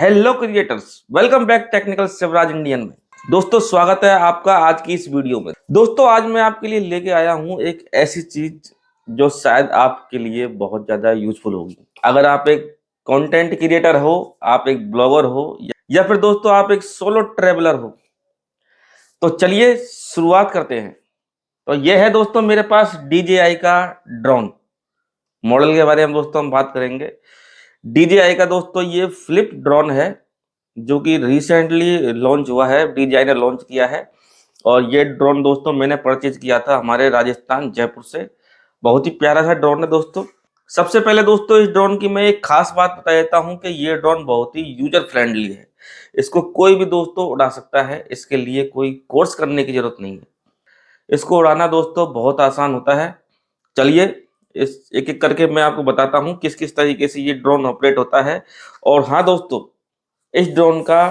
Hello creators, welcome back technical Shivraj Indian में। दोस्तों स्वागत है आपका आज की इस वीडियो में। दोस्तों आज मैं आपके लिए लेके आया हूं एक ऐसी चीज जो शायद आपके लिए बहुत ज्यादा यूजफुल होगी। अगर आप एक कंटेंट क्रिएटर हो, आप एक ब्लॉगर हो या फिर दोस्तों आप एक सोलो ट्रेवलर हो, तो चलिए शुरुआत करते हैं। तो यह है दोस्तों मेरे पास DJI का ड्रोन। मॉडल के बारे में दोस्तों हम बात करेंगे। DJI का दोस्तों ये फ्लिप ड्रोन है जो कि रिसेंटली लॉन्च हुआ है, DJI ने लॉन्च किया है। और ये ड्रोन दोस्तों मैंने परचेज किया था हमारे राजस्थान जयपुर से। बहुत ही प्यारा सा ड्रोन है दोस्तों। सबसे पहले दोस्तों इस ड्रोन की मैं एक खास बात बता देता हूँ कि ये ड्रोन बहुत ही यूजर फ्रेंडली है। इसको कोई भी दोस्तों उड़ा सकता है, इसके लिए कोई कोर्स करने की जरूरत नहीं है। इसको उड़ाना दोस्तों बहुत आसान होता है। चलिए इस एक एक करके मैं आपको बताता हूँ किस किस तरीके से ये ड्रोन ऑपरेट होता है। और हाँ दोस्तों, इस ड्रोन का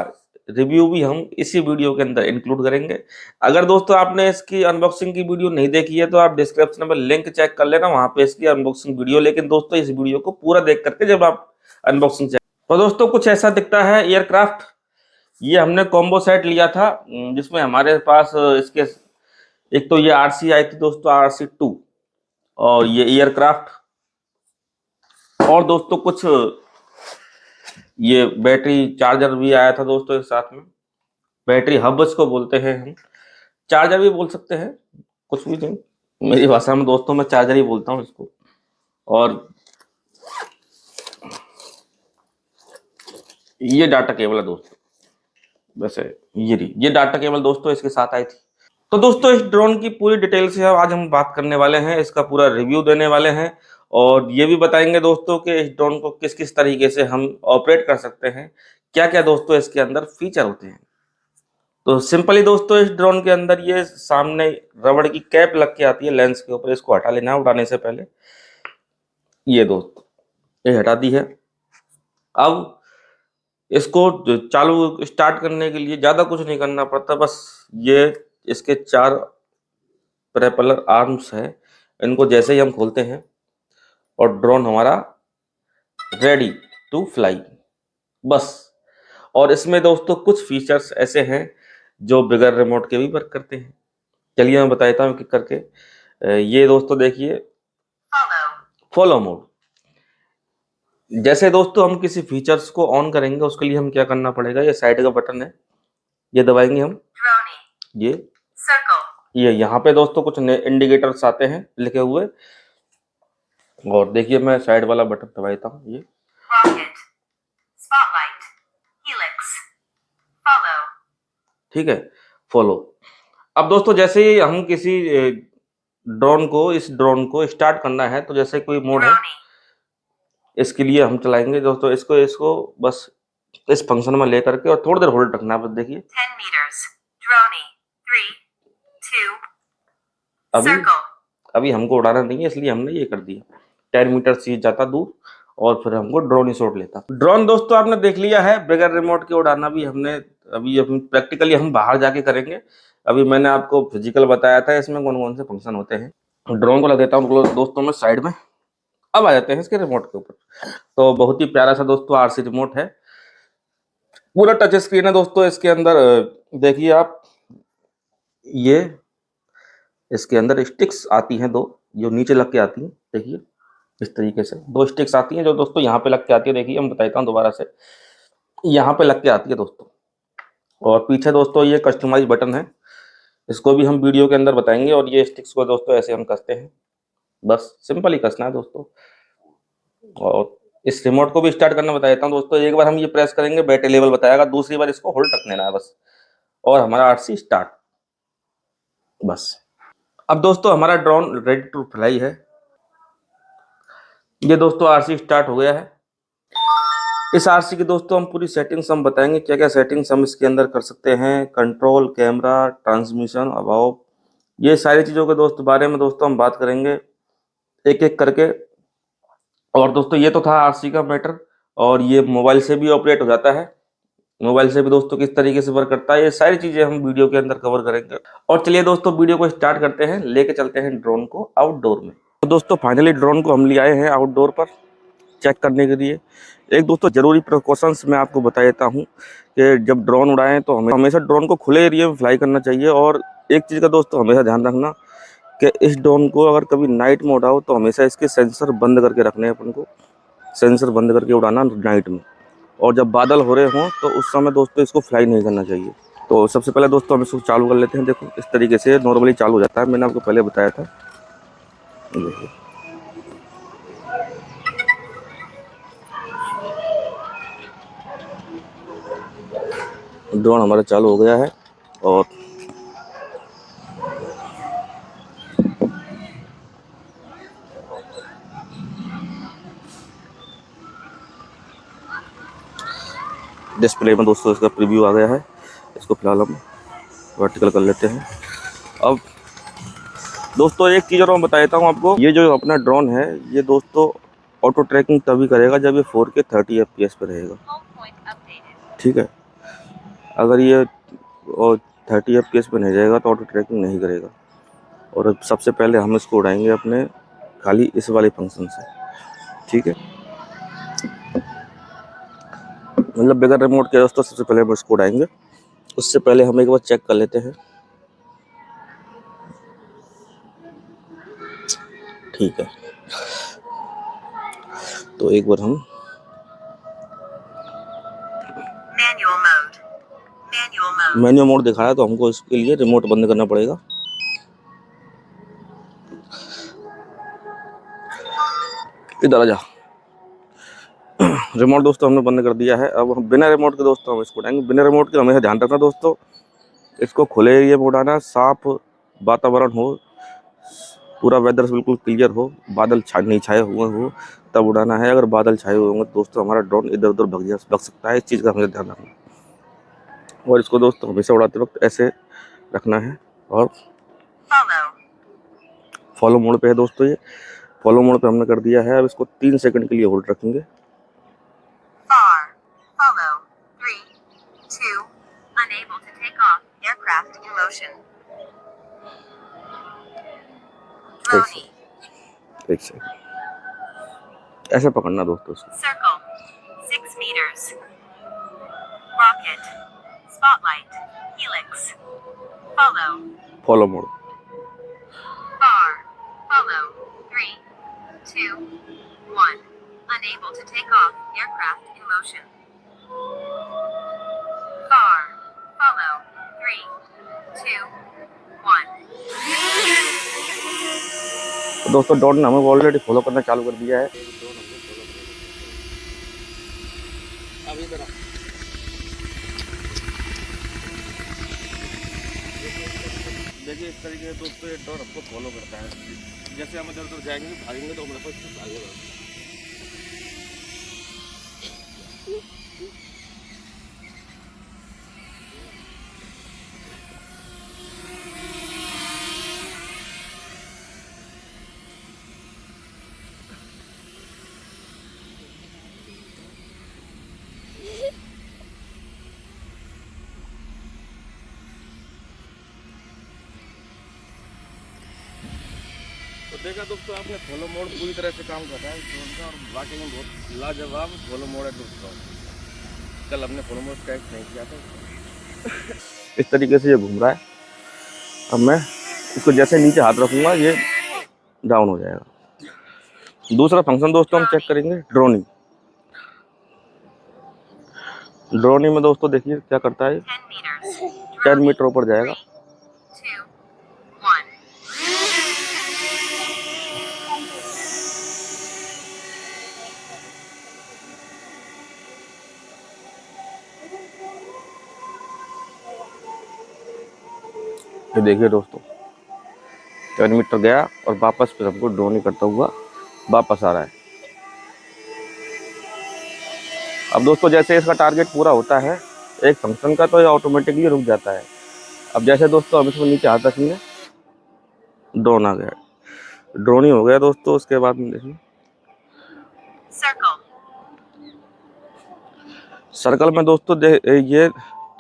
रिव्यू भी हम इसी वीडियो के अंदर इंक्लूड करेंगे। अगर दोस्तों आपने इसकी अनबॉक्सिंग की वीडियो नहीं देखी है तो आप डिस्क्रिप्शन में लिंक चेक कर लेना, वहां पे इसकी अनबॉक्सिंग वीडियो। लेकिन दोस्तों इस वीडियो को पूरा देख करके जब आप अनबॉक्सिंग चेक, तो दोस्तों कुछ ऐसा दिखता है एयरक्राफ्ट। ये हमने कॉम्बो सेट लिया था जिसमें हमारे पास इसके एक तो ये RC आई थी दोस्तों, RC2, और ये एयरक्राफ्ट, और दोस्तों कुछ ये बैटरी चार्जर भी आया था दोस्तों इस साथ में। बैटरी हब इसको बोलते हैं हम, चार्जर भी बोल सकते हैं, कुछ भी नहीं, मेरी भाषा में दोस्तों मैं चार्जर ही बोलता हूँ इसको। और ये डाटा केबल है दोस्तों, वैसे ये डाटा केबल दोस्तों इसके साथ आई थी। तो दोस्तों इस ड्रोन की पूरी डिटेल से आज हम बात करने वाले हैं, इसका पूरा रिव्यू देने वाले हैं। और ये भी बताएंगे दोस्तों कि इस ड्रोन को किस किस तरीके से हम ऑपरेट कर सकते हैं, क्या क्या दोस्तों इसके अंदर फीचर होते हैं। तो सिंपली दोस्तों इस ड्रोन के अंदर ये सामने रबड़ की कैप लग के आती है लेंस के ऊपर, इसको हटा लेना है उड़ाने से पहले। ये दोस्तों ये हटा दी है। अब इसको चालू स्टार्ट करने के लिए ज्यादा कुछ नहीं करना पड़ता, बस ये इसके 4 प्रोपेलर आर्म्स है, इनको जैसे ही हम खोलते हैं और ड्रोन हमारा रेडी टू फ्लाई, बस। और इसमें दोस्तों कुछ फीचर्स ऐसे हैं जो बगैर रिमोट के भी वर्क करते हैं। चलिए मैं बताता हूँ कि करके। ये दोस्तों देखिए फॉलो मोड। जैसे दोस्तों हम किसी फीचर्स को ऑन करेंगे उसके लिए हम क्या करना पड़ेगा, ये साइड का बटन है, ये दबाएंगे हम। ये यहाँ पे दोस्तों कुछ इंडिकेटर्स आते हैं लिखे हुए। और देखिए मैं साइड वाला बटन दबाता हूँ, ये ठीक है, फॉलो। अब दोस्तों जैसे ही हम किसी इस ड्रोन को स्टार्ट करना है, तो जैसे कोई मोड है इसके लिए हम चलाएंगे दोस्तों, इसको इसको बस इस फंक्शन में लेकर के और थोड़ी देर होल्ड रखना है, बस देखिए। अभी हमको उड़ाना नहीं है इसलिए हमने ये कर दिया। 10 मीटर से जाता दूर और फिर हमको ड्रोन ही शॉट लेता। ड्रोन दोस्तों आपने देख लिया है, बगैर रिमोट के उड़ाना भी हमने अभी प्रैक्टिकली हम बाहर जाके करेंगे। अभी मैंने आपको फिजिकल बताया था इसमें कौन कौन से फंक्शन होते हैं। ड्रोन को लग देता हूँ दोस्तों मैं साइड में। अब आ जाते हैं इसके रिमोट के ऊपर। तो बहुत ही प्यारा सा दोस्तों RC रिमोट है, पूरा टच स्क्रीन है दोस्तों इसके अंदर। देखिए आप, ये इसके अंदर स्टिक्स आती हैं 2 जो नीचे लग के आती हैं, देखिए इस तरीके से 2 स्टिक्स आती हैं जो दोस्तों यहाँ पे लग के आती है। देखिए मैं बताता हूँ दोबारा से, यहाँ पे लग के आती है दोस्तों। और पीछे दोस्तों ये कस्टमाइज बटन है, इसको भी हम वीडियो के अंदर बताएंगे। और ये स्टिक्स को दोस्तों ऐसे हम कसते हैं, बस सिंपल ही कसना है दोस्तों। और इस रिमोट को भी स्टार्ट करना बता देता हूँ दोस्तों। एक बार हम ये प्रेस करेंगे बैटरी लेवल बताएगा, दूसरी बार इसको होल्ड रख लेना है बस, और हमारा RC स्टार्ट, बस। अब दोस्तों हमारा ड्रोन रेडी टू फ्लाई है। ये दोस्तों RC स्टार्ट हो गया है। इस RC की दोस्तों हम पूरी सेटिंग्स हम बताएंगे, क्या क्या सेटिंग्स हम इसके अंदर कर सकते हैं। कंट्रोल, कैमरा, ट्रांसमिशन, अबाव, ये सारी चीज़ों के दोस्तों बारे में दोस्तों हम बात करेंगे एक एक करके। और दोस्तों ये तो था RC का मैटर। और ये मोबाइल से भी ऑपरेट हो जाता है, मोबाइल से भी दोस्तों किस तरीके से वर्क करता है, ये सारी चीजें हम वीडियो के अंदर कवर करेंगे। और चलिए दोस्तों वीडियो को स्टार्ट करते हैं, लेके चलते हैं ड्रोन को आउटडोर में। तो दोस्तों फाइनली ड्रोन को हम ले आए हैं आउटडोर पर। चेक करने के लिए। एक दोस्तों ज़रूरी प्रिकॉशंस मैं आपको बता देता हूँ कि जब ड्रोन उड़ाएं तो हमेशा ड्रोन को खुले एरिया में फ्लाई करना चाहिए। और एक चीज़ का दोस्तों हमेशा ध्यान रखना कि इस ड्रोन को अगर कभी नाइट में उड़ाओ तो हमेशा इसके सेंसर बंद करके रखने हैं अपन को, सेंसर बंद करके उड़ाना नाइट में। और जब बादल हो रहे हों तो उस समय दोस्तों इसको फ्लाई नहीं करना चाहिए। तो सबसे पहले दोस्तों हम इसको चालू कर लेते हैं। देखो इस तरीके से नॉर्मली चालू हो जाता है, मैंने आपको पहले बताया था। देखिए ड्रोन हमारा चालू हो गया है। और डिस्प्ले में दोस्तों इसका प्रीव्यू आ गया है। इसको फिलहाल हम वर्टिकल कर लेते हैं। अब दोस्तों एक चीज़ और मैं बता देता हूँ आपको, ये जो अपना ड्रोन है ये दोस्तों ऑटो ट्रैकिंग तभी करेगा जब ये 4K 30 FPS पे रहेगा, ठीक है। अगर ये 30 FPS पे नहीं जाएगा तो ऑटो ट्रैकिंग नहीं करेगा। और अब सबसे पहले हम इसको उड़ाएंगे अपने खाली इस वाले फंक्शन से, ठीक है, मतलब बगैर रिमोट के दोस्तों सबसे पहले हम इसको उड़ाएंगे। उससे पहले हम एक बार चेक कर लेते हैं, ठीक है। तो एक बार हम मैन्युअल मोड दिखाया तो हमको इसके लिए रिमोट बंद करना पड़ेगा। इधर आ जा। रिमोट दोस्तों हमने बंद कर दिया है। अब हम बिना रिमोट के दोस्तों हम इसको उड़ाएंगे। बिना रिमोट के हमेशा ध्यान रखना दोस्तों, इसको खुले एरिया में उड़ाना, साफ वातावरण हो, पूरा वेदर बिल्कुल क्लियर हो, बादल नहीं छाए हुए हो तब उड़ाना है। अगर बादल छाए हुए होंगे दोस्तों हमारा ड्रोन इधर उधर भग सकता है। इस चीज़ का हमें ध्यान रखना। और इसको दोस्तों हमेशा उड़ाते वक्त ऐसे रखना है। और फॉलो मोड पे है दोस्तों, ये फॉलो मोड पे हमने कर दिया है। अब इसको 3 सेकंड के लिए होल्ड रखेंगे। एक सेकंड ऐसे पकड़ना दोस्तों इसको। Circle 6 meters. Rocket. Spotlight. Helix. Follow. Follow mode. Bar. Follow. 3, 2, 1. Unable to take off. Aircraft in motion. Bar. Follow. 3, 2, 1. दोस्तों ड्रोन ने हमें ऑलरेडी फॉलो करना चालू कर दिया है। अभी तरह देखिए इस तरीके से दोस्तों ये ड्रोन हमको फॉलो करता है। जैसे हम इधर उधर जाएंगे भागेंगे तो हमारे पास भागेगा। तो देखा दोस्तों आपने फॉलो मोड पूरी तरह से काम कर रहा है ड्रोन का, और वाकई में बहुत लाजवाब फॉलो मोड है दोस्तों। कल हमने फॉलो मोड टेस्ट नहीं किया था। इस तरीके से ये घूम रहा है। अब मैं इसको जैसे नीचे हाथ रखूंगा ये डाउन हो जाएगा। दूसरा फंक्शन दोस्तों हम चेक करेंगे ड्रोनिंग। ड्रोनिंग में दोस्तों देखिए क्या करता है, 10 मीटर ऊपर जाएगा। ये देखिए दोस्तों 10 मीटर गया और वापस फिर हमको ड्रोनिंग करता हुआ वापस आ रहा है। अब दोस्तों जैसे इसका टारगेट पूरा होता है एक फंक्शन का तो ये ऑटोमेटिकली रुक जाता है। अब जैसे दोस्तों हम इसको नीचे हाथ रखेंगे ड्रोन आ गया, ड्रोन ही हो गया दोस्तों। उसके बाद में देखिए सर्कल में दोस्तों ये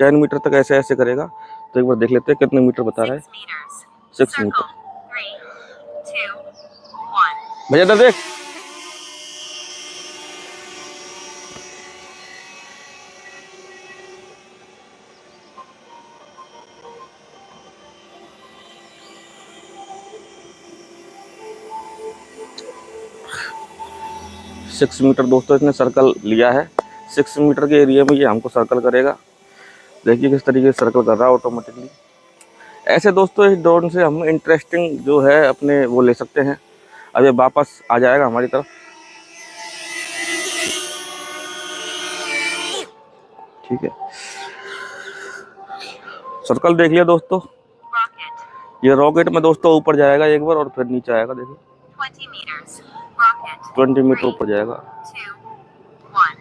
10 मीटर तक ऐसे ऐसे करेगा। तो एक बार देख लेते हैं कितने मीटर बता रहा है। 6 मीटर। भैया इधर देख, 6 मीटर दोस्तों इसने सर्कल लिया है। 6 मीटर के एरिया में ये हमको सर्कल करेगा। देखिए किस तरीके से सर्कल कर रहा है ऑटोमेटिकली। ऐसे दोस्तों इस ड्रोन से हम इंटरेस्टिंग जो है अपने वो ले सकते हैं। अब ये वापस आ जाएगा हमारी तरफ। ठीक है, सर्कल देख लिया दोस्तों। Rocket. ये रॉकेट में दोस्तों ऊपर जाएगा एक बार और फिर नीचे आएगा। देखिए 20 meters. Rocket. 20 मीटर 3, ऊपर जाएगा। 2, 1.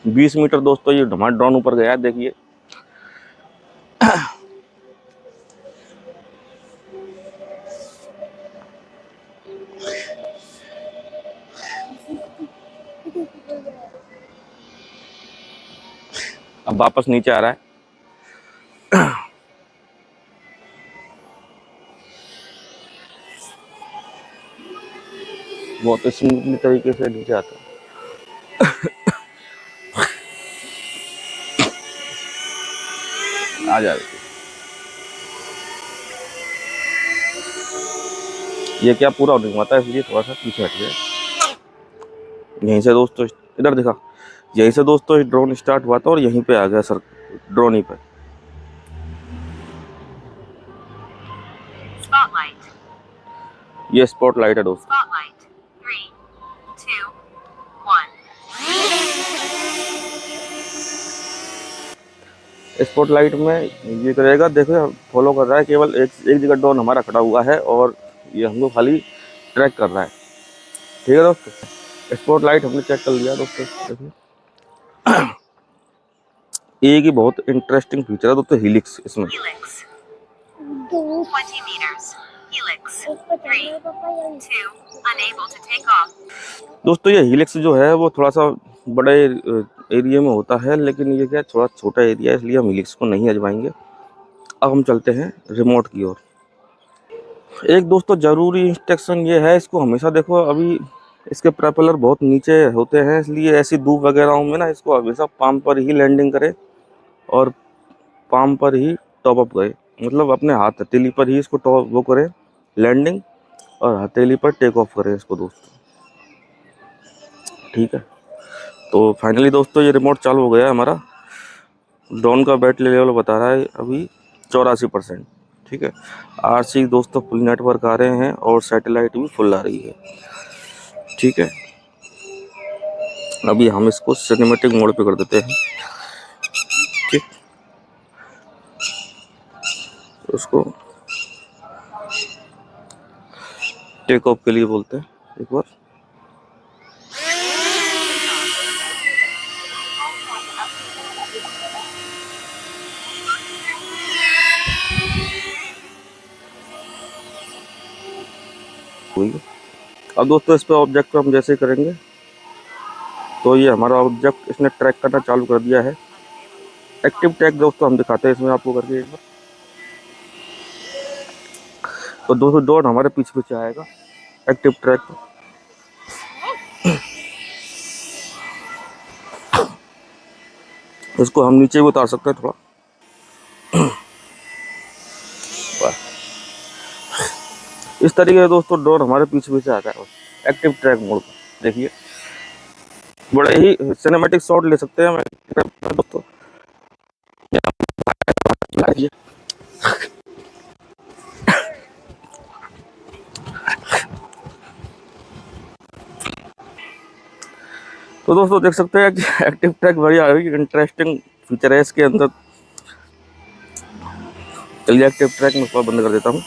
20 मीटर दोस्तों ये हमारा ड्रोन ऊपर गया। देखिए अब वापस नीचे आ रहा है। बहुत स्मूथली तरीके से नीचे आता है। आ जाए। ये क्या पूरा नहीं हुआ था इसलिए थोड़ा सा पीछे हट गया। यहीं से दोस्तों इधर दिखा, यहीं से दोस्तों ड्रोन स्टार्ट हुआ था और यहीं पे आ गया सर ड्रोन ही पे। Spotlight. ये स्पॉट लाइट है दोस्तों। Spotlight. 3, 2, 1. स्पॉट लाइट में ये करेगा, देखो फॉलो कर रहा है। केवल एक जगह ड्रोन हमारा खड़ा हुआ है और ये हमको खाली ट्रैक कर रहा है। ठीक है दोस्तों, स्पॉट लाइट हमने चेक कर लिया दोस्तों। देखिए एक ही बहुत इंटरेस्टिंग फीचर है दोस्तों हीलिक्स इसमें। Helix. 20 meters. Helix. 3, 2. Unable to take off. दोस्तों ये हीलिक्स जो है वो थोड़ा सा बड़े एरिया में होता है, लेकिन ये क्या थोड़ा छोटा एरिया है इसलिए हम हीलिक्स को नहीं आजमाएंगे। अब हम चलते हैं रिमोट की ओर। एक दोस्तों ज़रूरी इंस्ट्रक्शन ये है, इसको हमेशा देखो, अभी इसके प्रोपेलर बहुत नीचे होते हैं इसलिए ऐसी धूप वगैरह में ना इसको हमेशा पाम पर ही लैंडिंग करें और पाम पर ही टॉप अप करें। मतलब अपने हाथ हथेली पर ही इसको टॉप वो करें लैंडिंग और हथेली पर टेक ऑफ करें इसको दोस्तों। ठीक है, तो फाइनली दोस्तों ये रिमोट चालू हो गया हमारा। ड्रोन का बैटरी लेवल बता रहा है अभी 84%। ठीक है, आरसी दोस्तों फुल नेटवर्क आ रहे हैं और सैटेलाइट भी फुल आ रही है। ठीक है, अभी हम इसको सिनेमैटिक मोड पे कर देते हैं। ठीक, उसको टेक ऑफ के लिए बोलते हैं एक बार। अब दोस्तों इस पे ऑब्जेक्ट को हम जैसे करेंगे तो ये हमारा ऑब्जेक्ट इसने ट्रैक करना चालू कर दिया है। एक्टिव ट्रैक दोस्तों हम दिखाते हैं इसमें आपको करके एक बार। तो दोस्तों ड्रोन हमारे पीछे पीछे आएगा एक्टिव ट्रैक पे। इसको हम नीचे भी उतार सकते हैं थोड़ा। इस तरीके से दोस्तों ड्रोन हमारे पीछे पीछे आता है एक्टिव ट्रैक मोड पे। देखिए बड़े ही सिनेमैटिक शॉट ले सकते हैं हम दोस्तों। तो दोस्तों देख सकते हैं कि एक्टिव ट्रैक बढ़िया इंटरेस्टिंग फीचर है इसके अंदर। चलिए एक्टिव ट्रैक में बंद कर देता हूँ।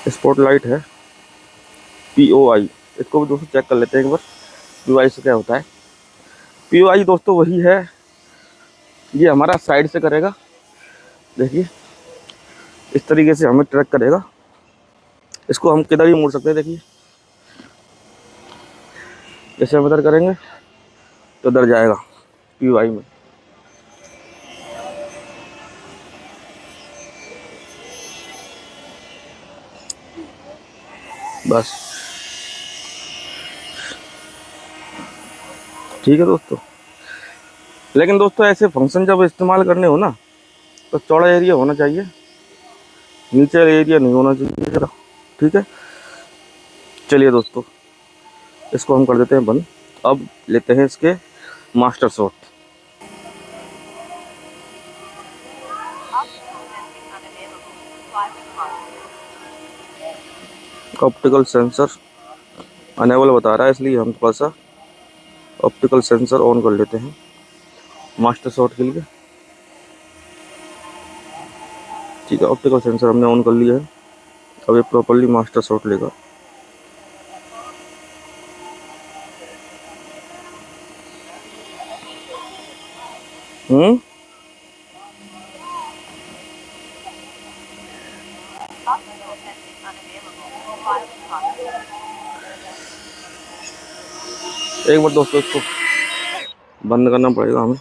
स्पॉट लाइट है POI, इसको भी दोस्तों चेक कर लेते हैं एक बार POI से क्या होता है। POI दोस्तों वही है, ये हमारा साइड से करेगा। देखिए इस तरीके से हमें ट्रैक करेगा। इसको हम किधर भी मोड़ सकते हैं। देखिए जैसे हम इधर करेंगे तो इधर जाएगा POI में। बस ठीक है दोस्तों। लेकिन दोस्तों ऐसे फंक्शन जब इस्तेमाल करने हो ना तो चौड़ा एरिया होना चाहिए, नीचे एरिया नहीं होना चाहिए जरा। ठीक है, चलिए दोस्तों इसको हम कर देते हैं बंद। अब लेते हैं इसके master shot. Optical sensing unavailable. 5 o'clock. Optical sensor enable बता रहा है, इसलिए हम थोड़ा सा ऑप्टिकल सेंसर ऑन कर लेते हैं मास्टर शॉट के लिए। ठीक है, ऑप्टिकल सेंसर हमने ऑन कर लिया है। अब ये प्रॉपर्ली मास्टर शॉट लेगा। Optical sensing unavailable. 5 o'clock. एक बार दोस्तों इसको बंद करना पड़ेगा हमें।